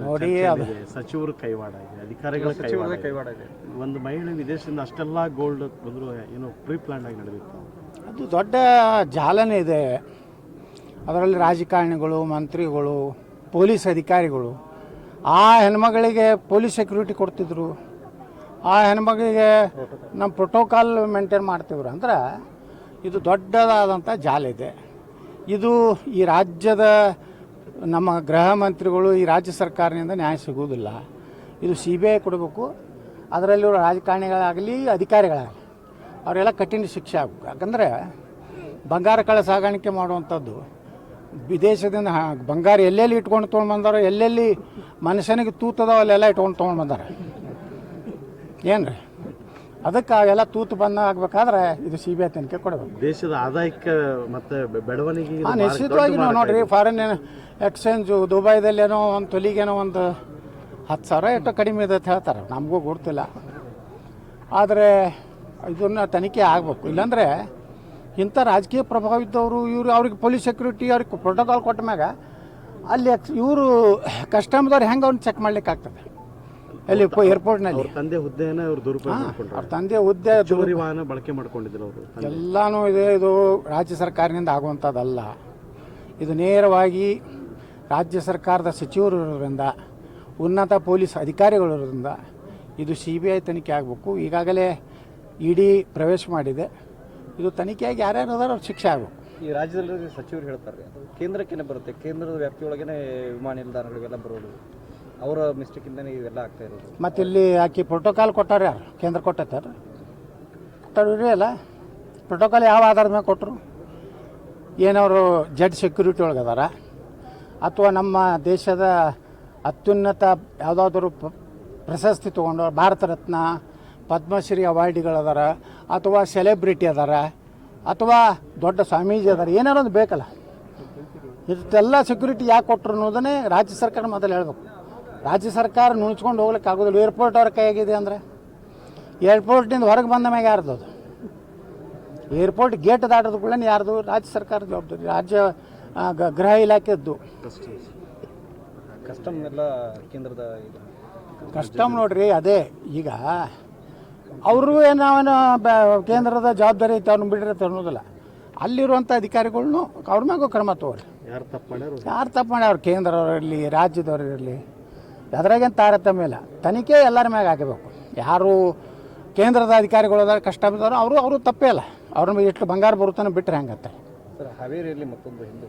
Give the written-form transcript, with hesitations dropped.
ನೋಡಿ ಸಚಿವರು ಕೈವಾಡ ಇದೆ, ಅಧಿಕಾರಿಗಳ ಕೈವಾಡ ಇದೆ. ಒಂದು ಮಹಿಳೆ ವಿದೇಶದಿಂದ ಅಷ್ಟೆಲ್ಲ ಗೋಲ್ಡ್ ಬಂದರೂ ಏನೋ ಪ್ರೀ ಪ್ಲಾನ್ ಆಗಿ ನಡೆದಿತ್ತು. ಅದು ದೊಡ್ಡ ಜಾಲನೇ ಇದೆ. ಅದರಲ್ಲಿ ರಾಜಕಾರಣಿಗಳು, ಮಂತ್ರಿಗಳು, ಪೊಲೀಸ್ ಅಧಿಕಾರಿಗಳು ಆ ಹೆಣ್ಮಗಳಿಗೆ ಪೊಲೀಸ್ ಸೆಕ್ಯೂರಿಟಿ ಕೊಡ್ತಿದ್ರು, ಆ ಹೆಣ್ಮಗಳಿಗೆ ನಮ್ಮ ಪ್ರೋಟೋಕಾಲ್ ಮೇಂಟೈನ್ ಮಾಡ್ತಿದ್ರು. ಅಂದ್ರೆ ಇದು ದೊಡ್ಡದಾದಂಥ ಜಾಲ ಇದೆ. ಇದು ಈ ರಾಜ್ಯದ ನಮ್ಮ ಗೃಹ ಮಂತ್ರಿಗಳು, ಈ ರಾಜ್ಯ ಸರ್ಕಾರದಿಂದ ನ್ಯಾಯ ಸಿಗುವುದಿಲ್ಲ. ಇದು CBI ಕೊಡಬೇಕು. ಅದರಲ್ಲಿ ರಾಜಕಾರಣಿಗಳಾಗಲಿ ಅಧಿಕಾರಿಗಳಾಗಲಿ ಅವರೆಲ್ಲ ಕಠಿಣ ಶಿಕ್ಷೆ ಆಗಬೇಕು. ಯಾಕಂದರೆ ಬಂಗಾರ ಕಳ್ಳ ಸಾಗಾಣಿಕೆ ಮಾಡುವಂಥದ್ದು ವಿದೇಶದಿಂದ ಬಂಗಾರ ಎಲ್ಲೆಲ್ಲಿ ಇಟ್ಕೊಂಡು ತೊಗೊಂಡು ಬಂದಾರೋ, ಎಲ್ಲೆಲ್ಲಿ ಮನುಷ್ಯನಿಗೆ ತೂತದೋ ಅಲ್ಲೆಲ್ಲ ಇಟ್ಕೊಂಡು ತೊಗೊಂಡು ಬಂದಾರೆ. ಏನು ರೀ ಅದಕ್ಕೆ ಅವೆಲ್ಲ ತೂತು ಬಂದ ಆಗಬೇಕಾದ್ರೆ ಇದು CBI ತನಿಖೆ ಕೊಡಬೇಕು. ದೇಶದ ಆದಾಯಕ್ಕೆ ಮತ್ತು ಬೆಳವಣಿಗೆ ನಿಶ್ಚಿತವಾಗಿ ನಾವು ನೋಡಿರಿ, ಫಾರಿನ್ ಎಕ್ಸ್ಚೇಂಜು ದುಬೈದಲ್ಲೇನೋ ಒಂದು ತೊಲಿಗೇನೋ ಒಂದು 10,000 ಎಷ್ಟು ಕಡಿಮೆ ಇದೆ ಅಂತ ಹೇಳ್ತಾರೆ, ನಮಗೂ ಗೊತ್ತಿಲ್ಲ. ಆದರೆ ಇದನ್ನು ತನಿಖೆ ಆಗಬೇಕು. ಇಲ್ಲಾಂದರೆ ಇಂಥ ರಾಜಕೀಯ ಪ್ರಭಾವ ಇದ್ದವರು ಇವರು ಅವ್ರಿಗೆ ಪೊಲೀಸ್ ಸೆಕ್ಯೂರಿಟಿ ಅವ್ರಿಗೆ ಪ್ರೋಟೋಕಾಲ್ ಕೊಟ್ಟ ಮ್ಯಾಗ ಅಲ್ಲಿ ಇವರು ಕಸ್ಟಮ್ದವ್ರು ಹೆಂಗೆ ಅವ್ರನ್ನ ಚೆಕ್ ಮಾಡ್ಲಿಕ್ಕೆ ಆಗ್ತದೆ ಎಲ್ಲಿ ಏರ್ಪೋರ್ಟ್ನಲ್ಲಿ. ತಂದೆ ಹುದ್ದೆಯನ್ನು ಅವ್ರು ದುರುಪಯೋಗ, ಅವ್ರ ತಂದೆ ಹುದ್ದೆ ವಾಹನ ಬಳಕೆ ಮಾಡ್ಕೊಂಡಿದ್ರು ಅವರು. ಎಲ್ಲನೂ ಇದೆ. ಇದು ರಾಜ್ಯ ಸರ್ಕಾರದಿಂದ ಆಗುವಂಥದ್ದಲ್ಲ. ಇದು ನೇರವಾಗಿ ರಾಜ್ಯ ಸರ್ಕಾರದ ಸಚಿವರು ಇರೋದ್ರಿಂದ, ಉನ್ನತ ಪೊಲೀಸ್ ಅಧಿಕಾರಿಗಳಿರೋದ್ರಿಂದ ಇದು CBI ತನಿಖೆ ಆಗಬೇಕು. ಈಗಾಗಲೇ ED ಪ್ರವೇಶ ಮಾಡಿದೆ. ಇದು ತನಿಖೆಯಾಗಿ ಯಾರ್ಯಾರು ಅದಾರ ಅವ್ರು ಶಿಕ್ಷೆ ಆಗಬೇಕು. ಈ ರಾಜ್ಯದಲ್ಲಿ ಸಚಿವರು ಹೇಳ್ತಾರೆ ಕೇಂದ್ರಕ್ಕೇನೆ ಬರುತ್ತೆ, ಕೇಂದ್ರದ ವ್ಯಾಪ್ತಿಯೊಳಗೇನೆ ವಿಮಾನ ನಿಲ್ದಾಣಗಳಿಗೆಲ್ಲ ಬರೋದು, ಅವರ ಮಿಸ್ಟೇಕಿಂದನೇ ಇವೆಲ್ಲ ಆಗ್ತಾ ಇರೋದು. ಮತ್ತು ಇಲ್ಲಿ ಆಕೆ ಪ್ರೋಟೋಕಾಲ್ ಕೊಟ್ಟಾರ, ಯಾರು ಕೇಂದ್ರ ಕೊಟ್ಟೈತಾರ ಕೊಟ್ಟವ್ರಿ ಅಲ್ಲ. ಪ್ರೋಟೋಕಾಲ್ ಯಾವ ಆಧಾರದ ಮೇಲೆ ಕೊಟ್ಟರು? ಏನವರು ಜಡ್ ಸೆಕ್ಯೂರಿಟಿ ಒಳಗೆ ಅದಾರ, ಅಥವಾ ನಮ್ಮ ದೇಶದ ಅತ್ಯುನ್ನತ ಯಾವುದಾದ್ರೂ ಪ್ರಶಸ್ತಿ ತೊಗೊಂಡು ಭಾರತ ರತ್ನ, ಪದ್ಮಶ್ರೀ ಅವಾರ್ಡಿಗಳದಾರ, ಅಥವಾ ಸೆಲೆಬ್ರಿಟಿ ಅದಾರ, ಅಥವಾ ದೊಡ್ಡ ಸ್ವಾಮೀಜಿ ಅದಾರ, ಏನಾರು ಒಂದು ಬೇಕಲ್ಲ. ಇಷ್ಟೆಲ್ಲ ಸೆಕ್ಯೂರಿಟಿ ಯಾಕೆ ಕೊಟ್ಟರು ಅನ್ನೋದನ್ನೇ ರಾಜ್ಯ ಸರ್ಕಾರ ಮೊದಲು ಹೇಳಬೇಕು. ರಾಜ್ಯ ಸರ್ಕಾರ ನುಣಿಸ್ಕೊಂಡು ಹೋಗ್ಲಿಕ್ಕೆ ಆಗೋದಿಲ್ಲ. ಏರ್ಪೋರ್ಟ್ ಅವ್ರ ಕೈಯಾಗಿದೆ ಅಂದರೆ ಏರ್ಪೋರ್ಟ್ನಿಂದ ಹೊರಗೆ ಬಂದ ಮ್ಯಾಗ ಯಾರ್ದು ಅದು? ಏರ್ಪೋರ್ಟ್ ಗೇಟ್ ದಾಟೋದು ಕೂಡ ಯಾರ್ದು? ರಾಜ್ಯ ಸರ್ಕಾರ ಜವಾಬ್ದಾರಿ, ರಾಜ್ಯ ಗೃಹ ಇಲಾಖೆದ್ದು. ಕಸ್ಟಮ್ ಎಲ್ಲ ಕೇಂದ್ರದ ಕಸ್ಟಮ್ ನೋಡ್ರಿ. ಅದೇ ಈಗ ಅವರು ಏನೋ ಕೇಂದ್ರದ ಜವಾಬ್ದಾರಿ ಐತೆ, ಅವ್ರನ್ನ ಬಿಡ್ರಿ ಅನ್ನೋದಿಲ್ಲ. ಅಲ್ಲಿರುವಂಥ ಅಧಿಕಾರಿಗಳ್ನು ಅವ್ರ ಮ್ಯಾಗೂ ಕ್ರಮ ತಗೋರಿ. ಯಾರು ತಪ್ಪು ಮಾಡ್ಯಾವ್ರು, ಕೇಂದ್ರದವ್ರು ರಾಜ್ಯದವ್ರು ಇರಲಿ, ಅದ್ರಾಗೇನು ತಾರತಮ್ಯ ಇಲ್ಲ. ತನಿಖೆ ಎಲ್ಲರ ಮ್ಯಾಗ ಹಾಕಬೇಕು. ಯಾರು ಕೇಂದ್ರದ ಅಧಿಕಾರಿಗಳು ಅದಾರ, ಕಸ್ಟಮ್ದವ್ರು ಅವರು ತಪ್ಪೇ ಇಲ್ಲ. ಅವ್ರ ಎಷ್ಟು ಬಂಗಾರ ಬರುತ್ತಾನೆ ಬಿಟ್ಟರೆ ಹೆಂಗತ್ತೆ. ಹಾವೇರಿಯಲ್ಲಿ ಮತ್ತೊಂದು ಹಿಂದೂ